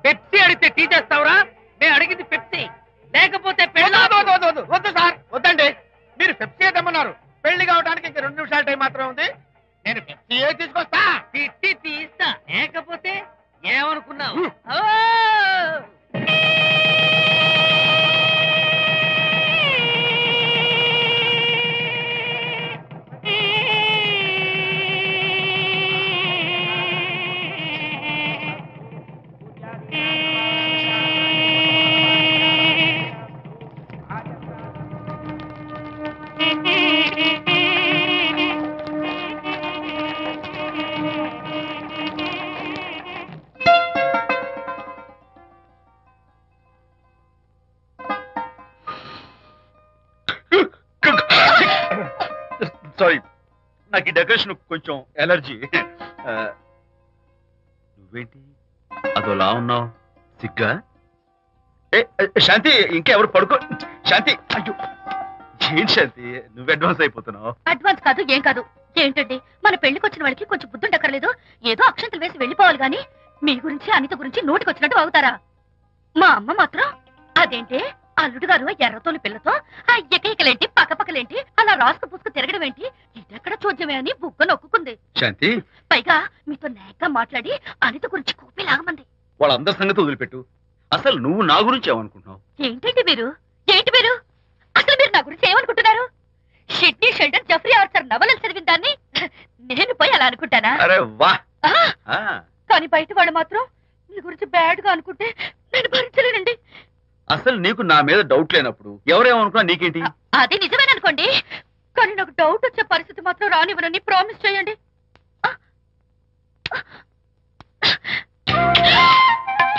పెప్సీ అడిగితే టీ చేస్తావురా? మేము అడిగింది పెప్సీ, లేకపోతే వద్దు సార్. వద్దండి, మీరు పెప్సీ తెమ్మన్నారు. పెళ్లి కావడానికి ఇంక 2 నిమిషాల టైం మాత్రం ఉంది. నేను పెప్సీ తీసుకొస్తా. తిట్టి తీస్తా, లేకపోతే ఏమనుకున్నావు? సారీ, నాకు ఈ డెకరేషన్ కొంచెం ఎలర్జీ. నువ్వేంటి అదోలా ఉన్నావు? సిగ్గా? శాంతి, ఇంకెవరు పడుకో. శాంతి, అయ్యో ఏంటి శాంతి, నువ్వు అడ్వాన్స్ అయిపోతున్నావు. అడ్వాన్స్ కాదు ఏం కాదు. ఏంటండి, మన పెళ్లికి వచ్చిన వాళ్ళకి కొంచెం బుద్ధుండక్కర్లేదు? ఏదో అక్షంతలు వేసి వెళ్ళిపోవాలి గాని మీ గురించి అనిత గురించి నోటికొచ్చినట్టు అవుతారా? మా అమ్మ మాత్రం అదేంటి అల్లుడు గారు ఎర్రతోని పిల్లతో ఆ ఎకలేంటి పక్కపక్కలేంటి అలా రాసుకు పుసుకు తిరగడం ఏంటి? ఇదెక్కడ చూద్యమే అని బుగ్గ నొక్కుంది శాంతి. పైగా మీతో నేగ్గా మాట్లాడి అనిత గురించి కూపి లాగమంది. వాళ్ళందరి సంగతి వదిలిపెట్టు. అసలు నువ్వు నా గురించి ఏమనుకుంటున్నావు? ఏంటి మీరు అసలు మీరు నా గురించి ఏమనుకుంటున్నారు? షిడ్నీ షెల్డన్ జెఫ్రీ ఆర్చర్ నవలలు చదివిన దాన్ని నేను పోయి అలా అనుకుంటానా? అరే వా. కానీ బయట వాళ్ళు మాత్రం మీ గురించి బ్యాడ్ గా అనుకుంటే నేను భరించలేనండి. అసలు నీకు నా మీద డౌట్ లేనప్పుడు ఎవరేమనుకున్నా నీకేంటి? అది నిజమేననుకోండి, కానీ నాకు డౌట్ వచ్చే పరిస్థితి మాత్రం రానివ్వనని ప్రామిస్ చేయండి.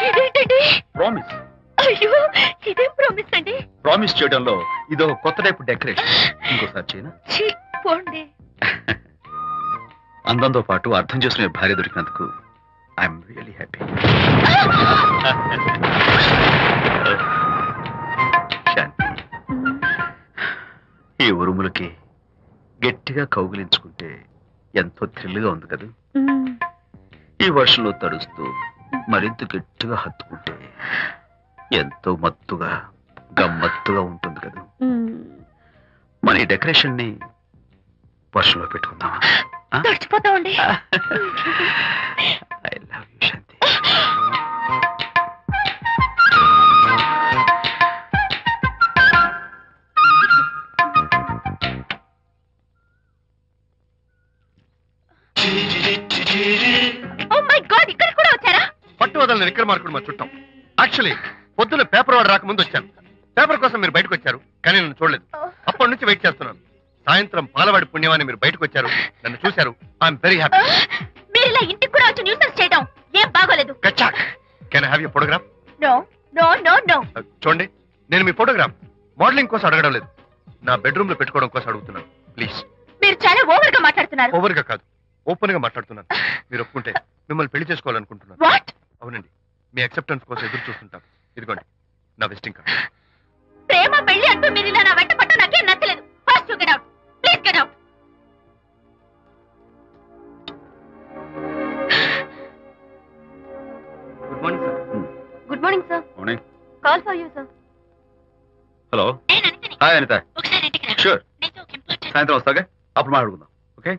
ఇదేంటండి? ప్రామిస్? అయ్యో, ఇదేం ప్రామిస్ అండి? ప్రామిస్ చేయడంలో ఇదో కొత్త టైపు డెకరేషన్. ఇంకోసారి చేయనా? పోండి. అందంతో పాటు అర్థం చేసుకునే భార్య దొరికినందుకు ఐఎమ్ రియలీ హ్యాపీ. శాంతి, ఈ ఉరుములకి గట్టిగా కౌగిలించుకుంటే ఎంతో థ్రిల్గా ఉంది కదా. ఈ వర్షంలో తడుస్తూ మరింత గట్టిగా హత్తుకుంటే ఎంతో మత్తుగా గమ్మత్తుగా ఉంటుంది కదా. మన ఈ డెకరేషన్ ని వర్షంలో పెట్టుకుందామా? తడిచిపోతామండి. ఐ లవ్ యూ శాంతి. విక్రమార్కుడు మా చుట్టాం. యాక్చువల్లీ పొద్దున పేపర్ వాడు రాకముందు వచ్చాను. పేపర్ కోసం మీరు బయటకు వచ్చారు, కానీ నన్ను చూడలేదు. అప్పటి నుంచి వెయిట్ చేస్తున్నాను. సాయంత్రం పాలవాడి పుణ్యమాన్ని మీరు బయటకు వచ్చారు, నన్ను చూశారు. I'm very happy. మీరు ఇలా ఇంటికి కూడా వచ్చి న్యూసెన్స్ చేయడం ఏం బాగోలేదు. కచ్చాక్. Can I have your photograph? No no no no. చూడండి, నేను మీ ఫోటోగ్రాఫ్ మోడలింగ్ కోసం అడగడం లేదు, నా బెడ్రూమ్ లో పెట్టుకోవడం కోసం అడుగుతున్నాను. ప్లీజ్. మీరు చాలా ఓవర్ గా మాట్లాడుతున్నారు. ఓవర్ గా కాదు, ఓపెన్ గా మాట్లాడుతున్నాను. మీరు ఒప్పుకుంటే మిమ్మల్ని పెళ్లి చేసుకోవాలనుకుంటున్నాను. వాట్? అవునండి, మీ అక్సెప్టెన్స్ కోసం ఎదురు చూస్తుంటాను. ఇదిగోండి నా విజిటింగ్ కార్డ్. ప్రేమ పెళ్లి అంటూ మీరు ఇలా నా వెంట పట్టు నాకేం నచ్చలేదు. First you get out. Please get out. Good morning sir. Good morning sir. Morning. Call for you sir. Hello. Hi Anitha. Sure, సాయంత్రం వస్తాగా, అప్పుడు మాట్లాడుకుందాం. Okay.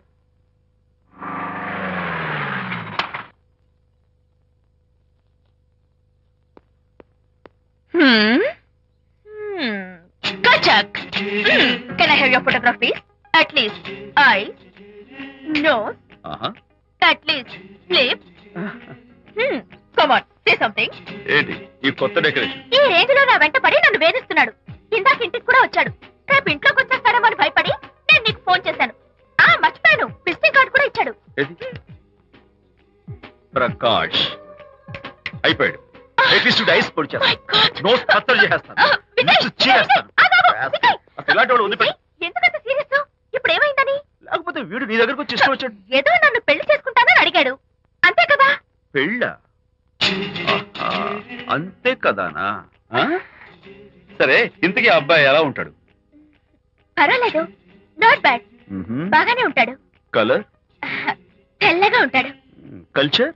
Kachak. Can I have your photograph, please? At least eyes, nose, at least lips. Come on, say something. ఏంటి ఈ కొత్త డెకరేషన్? ఈ రేంజ్ లో నా వెంట పడి నన్ను వేధిస్తున్నాడు. ఇందాక ఇంటికి కూడా వచ్చాడు. రేపు ఇంట్లోకి వచ్చేస్తాడేమో అని భయపడి నేను నీకు ఫోన్ చేశాను. మర్చిపోయాను, విజిటింగ్ కార్డు కూడా ఇచ్చాడు. ప్రకాష్ అయిపోయాడు. ఐస్ పొడి చేస్తాను, నోట్ కత్తలు చేస్తాను, ఇలాంటి వాడు ఉంది. ఎందుకంత సీరియస్? ఇప్పుడు ఏమైందని? లేకపోతే వీడు నీ దగ్గరకు వచ్చి ఇష్టం వచ్చాడు. ఏదో నన్ను పెళ్లి చేసుకుంటానని అడిగాడు, అంతే కదా? పెళ్ళా? అంతే కదానా? సరే, ఇంతకీ ఆ అబ్బాయి ఎలా ఉంటాడు? పర్వాలేదు, నాట్ బ్యాడ్. బాగానే ఉంటాడు. కలర్? తెల్లగా ఉంటాడు. కల్చర్?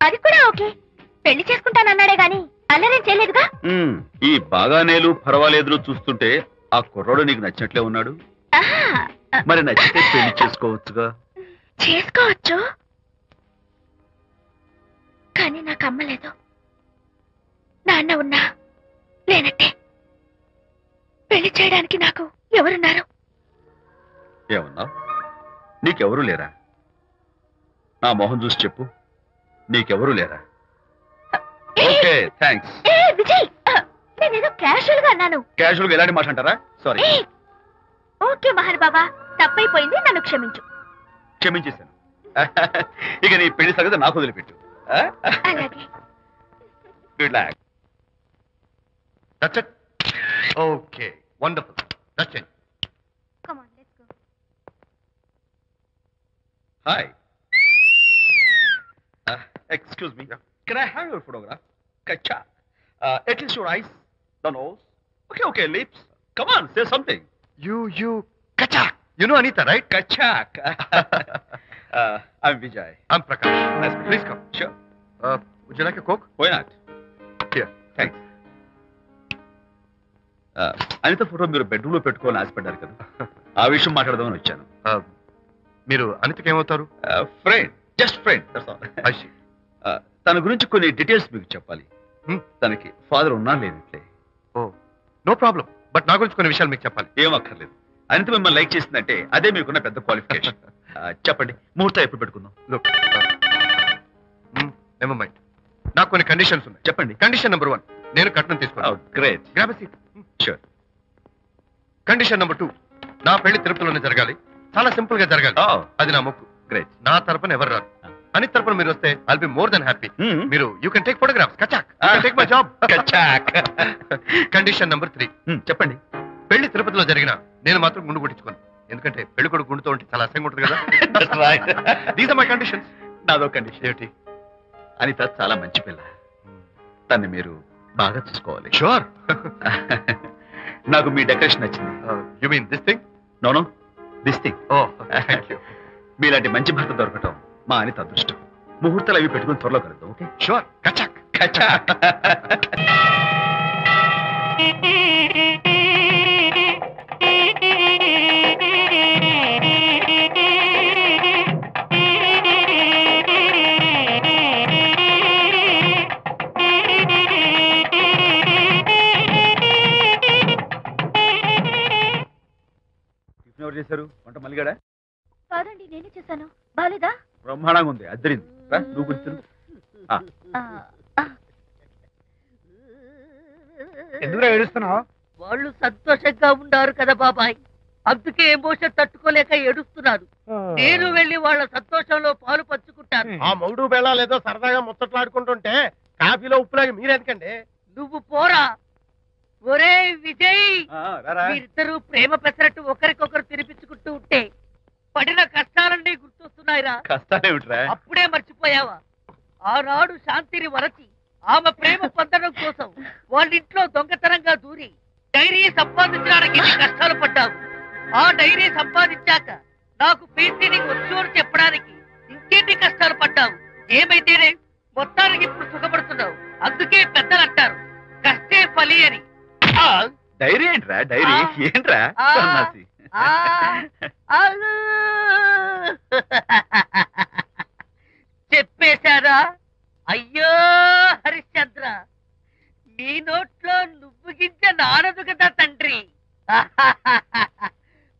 అది కూడా ఓకే. పెళ్లి చేసుకుంటానన్నాడే గాని అల్లరేం చేయలేదుగా. ఈ బాగానేలు పర్వాలేదులు చూస్తుంటే ఆ కుర్రోడు నీకు నచ్చినట్లే ఉన్నాడు. మరి నచ్చితే పెళ్లి చేసుకోవచ్చుగా. చేసుకోవచ్చు, కానీ నాకు అమ్మ లేదు, నాన్న ఉన్నా లేనట్టే. పెళ్లి చేయడానికి నాకు ఎవరున్నారు? ఏమన్నా? నీకెవరూ లేరా? నా మొహం చూసి చెప్పు, నీకెవరూ లేరా? Okay, thanks. విజయ్, నేనేదో క్యాషువల్ గా అన్నాను. క్యాషువల్ గా ఎలాంటి మాట అంటారా? సారీ. ఓకే మహర్ బాబా, తప్పైపోయింది, నన్ను క్షమించు. క్షమించేశాను. ఇక నీ పెళ్లి సంగతి నాకు వదిలిపెట్టు. అలాగే. Good luck. That's it. Okay, wonderful. That's it. Come on, let's go. Hi. Excuse me. Can I have your photograph? Kacha. At least your eyes, the nose. Okay, lips. Come on, say something. You, Kacha. You know Anita, right? Kachak. I'm Vijay. I'm Prakash. Nice to meet you. Please come. Sure. Would you like a Coke? Why not? Here, thanks. Anitha photo మీరు బెడ్రూమ్ లో పెట్టుకోవాలని ఆశపడ్డారు కదా, ఆ విషయం మాట్లాడదామని వచ్చాను. మీరు అనితకి ఏమవుతారు? Friend, just friend. తన గురించి కొన్ని డీటెయిల్స్ మీకు చెప్పాలి. తనకి ఫాదర్ ఉన్నా లేనట్లే. ఓ, నో ప్రాబ్లం. బట్ నా గురించి కొన్ని విషయాలు మీకు చెప్పాలి. ఏం అక్కర్లేదు. అనిత మిమ్మల్ని లైక్ చేసిందంటే అదే మీకున్న పెద్ద క్వాలిఫికేషన్. చెప్పండి, ముహూర్తం ఎప్పుడు పెట్టుకుందాం? నెవర్ మైండ్, నాకు కొన్ని కండిషన్స్ ఉన్నాయి. చెప్పండి. కండిషన్ నెంబర్ 1, నేను కట్నం తీసుకోవాలి. Great. Grab a seat. Sure. Condition number 2, నా పెళ్లి తిరుపతిలోనే జరగాలి, చాలా సింపుల్ గా జరగాలి. అది నా మొక్కు. గ్రేట్. నా తరపున ఎవరు రారు. అని తరపున మీరు వస్తే I'll be more than happy. మీరు యూ కెన్ టేక్ ఫోటోగ్రాఫ్స్. కచాక్. Take my job. కచాక్. కండిషన్ నెంబర్ 3, చెప్పండి. పెళ్లి తిరుపతిలో జరిగినా నేను మాత్రం గుండు కొట్టించుకోను, ఎందుకంటే పెళ్లి కొడుకు గుండుతో ఉంటే చాలా అసహ్యంగా ఉంటుంది కదా. These are my conditions. నాదో కండిషన్ ఏమిటి? అనిత చాలా మంచి పిల్ల, తన్ని మీరు బాగా చూసుకోవాలి. షూర్. నాకు మీ డెకరేషన్ నచ్చింది. You mean this thing? No, this thing. Oh, thank you. మీలాంటి మంచి భర్త దొరకటం మా అనిత అదృష్టం. ముహూర్తాలు అవి పెట్టుకుని త్వరలో కలుద్దాం. ఓకే? షూర్. కచాక్. కచాక్. ఎవరు చేశారు వంట? మల్లిగాడా? కాదండి, నేనే చేశాను. బాలేదా? బ్రహ్మాండంగా ఉంది, అద్దరింది. నువ్వు గుర్తు. ఎందుకు ఏడుస్తున్నావు? వాళ్ళు సంతోషంగా ఉన్నారు కదా బాబాయ్, అందుకే ఎమోషన్ తట్టుకోలేక ఏడుస్తున్నారు. నేను వెళ్ళి వాళ్ళ సంతోషంలో పాలు పంచుకుంటాను. ఆ మౌడు బెళ్ళాలేదో సరదాగా ముచ్చట్లాడుకుంటుంటే కాఫీలో ఉప్పులాగా మీరెందుకండి? నువ్వు పోరా. ఒరే విజయ్, మీరిద్దరూ ప్రేమ పెసరట్టు ఒకరికొకరు తినిపించుకుంటూ ఉంటే పడిన కష్టాలన్నీ గుర్తొస్తున్నాయిరా. కష్టాలేమిట్రా? అప్పుడే మర్చిపోయావా? ఆనాడు శాంతిని వరచి ఆమె ప్రేమ పొందడం కోసం వాళ్ళింట్లో దొంగతనంగా దూరి డైరీ సంపాదించడానికి ఎన్ని కష్టాలు పడ్డావు. ఆ డైరీ సంపాదించాక నాకు పీసీడింగ్ వచ్చు అని చెప్పడానికి ఇంకెన్ని కష్టాలు పడ్డావు. ఏమైతేనే మొత్తానికి ఇప్పుడు సుఖపడుతున్నావు. అందుకే పెద్దలు అంటారు కష్టే ఫలి అని. డైరీ ఏంట్రా? డైరీ ఏంట్రా? చెప్పేశారా? అయ్యో హరిశ్చంద్ర, నీ నోట్లో నువ్వు గింజ నానదు కదా తండ్రి.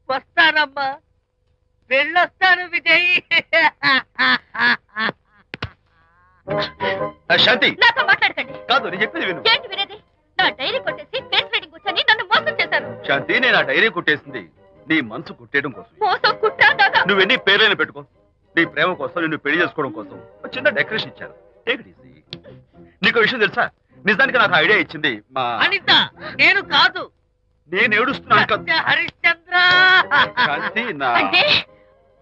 వస్తానమ్మా, వెళ్ళొస్తాను విజయ్. శాంతి, నాతో మాట్లాడకండి. కాదు నేను చెప్పేది విను. ఏంటి వినేది? నా డైరీ కొట్టేసి ఫేస్ రీడింగ్ వచ్చని నన్ను మోసం చేశారు. శాంతి, నేను ఆ డైరీ కుట్టేసింది నీ మనసు కుట్టేయడం కోసం. మోసం కుట్రా దాదా? నువ్వెన్ని పేర్లైనా పెట్టుకో, నీ ప్రేమ కోసం, నిన్ను పెళ్లి చేసుకోవడం కోసం ఒక చిన్న డెకరేషన్ ఇచ్చాను. Take it easy. నీకు విషయం తెలుసా? నిజానికి నాకు ఐడియా ఇచ్చింది మా అనిత. నేను కాదు. నేను ఏడుస్తున్నాను కదా హరిశ్చంద్ర. శాంతి, నా అంటే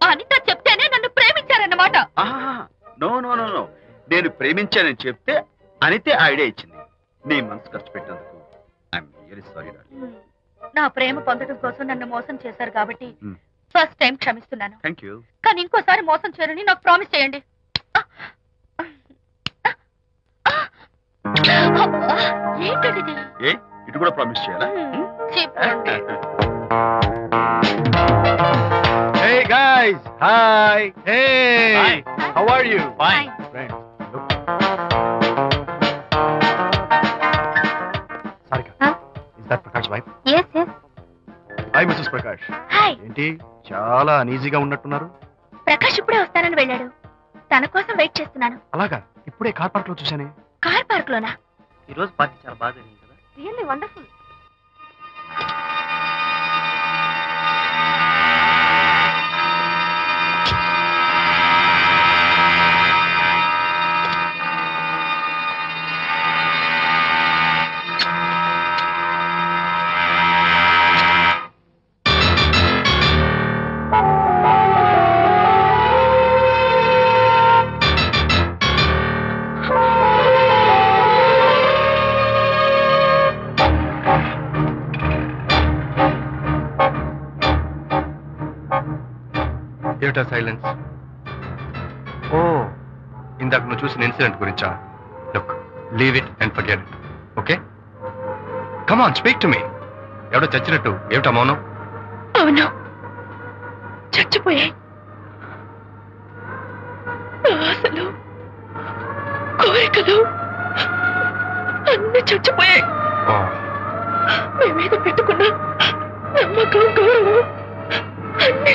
అనిత చెప్తేనే నన్ను ప్రేమించారన్నమాట. నో నో నో నో, నేను ప్రేమించానని చెప్తే అనితే ఐడియా ఇచ్చింది. నీ మనసు ఖర్చు పెట్టినందుకు ఐఎమ్ రియల్లీ సారీ డార్లింగ్. నా ప్రేమ పొందడం కోసం నన్ను మోసం చేశారు కాబట్టి ఫస్ట్ టైం క్షమిస్తున్నాను. Thank you. కానీ ఇంకోసారి మోసం చేయరని నాకు ప్రామిస్ చేయండి. ఏంటది? ఏ ఇటు కూడా ప్రామిస్ చేయాలా? చెప్పండి. Hey guys, hi. Hey, how are you? Fine. Friends, look. Sarika, is that Prakash wife? Yes, yes. Hi, Mrs. Prakash. Hi. ఏంటి చాలా అనీజీగా ఉన్నట్టున్నారు? ప్రకాష్ ఇప్పుడే వస్తానని వెళ్ళాడు. తన కోసం వెయిట్ చేస్తున్నాను. అలాగా? ఇప్పుడే కార్ పార్క్ లో చూశానే. కార్ పార్క్ లోనా? ఈ రోజు పార్టీ చాలా బాగా జరిగింది కదా. Really wonderful. ఏమిటా సైలెన్స్? ఓ, ఇందాక నువ్వు చూసిన ఇన్సిడెంట్ గురించా? Look, leave it and forget it. Okay, come on, speak to me. ఎవడో చచ్చినట్టు ఏమిటా మౌనం? అవును, చచ్చిపోయాయి. ఆశలు, కోరికలు అన్ని చచ్చిపోయాయి. మీ మీద పెట్టుకున్న నమ్మకం, గౌరవం అన్ని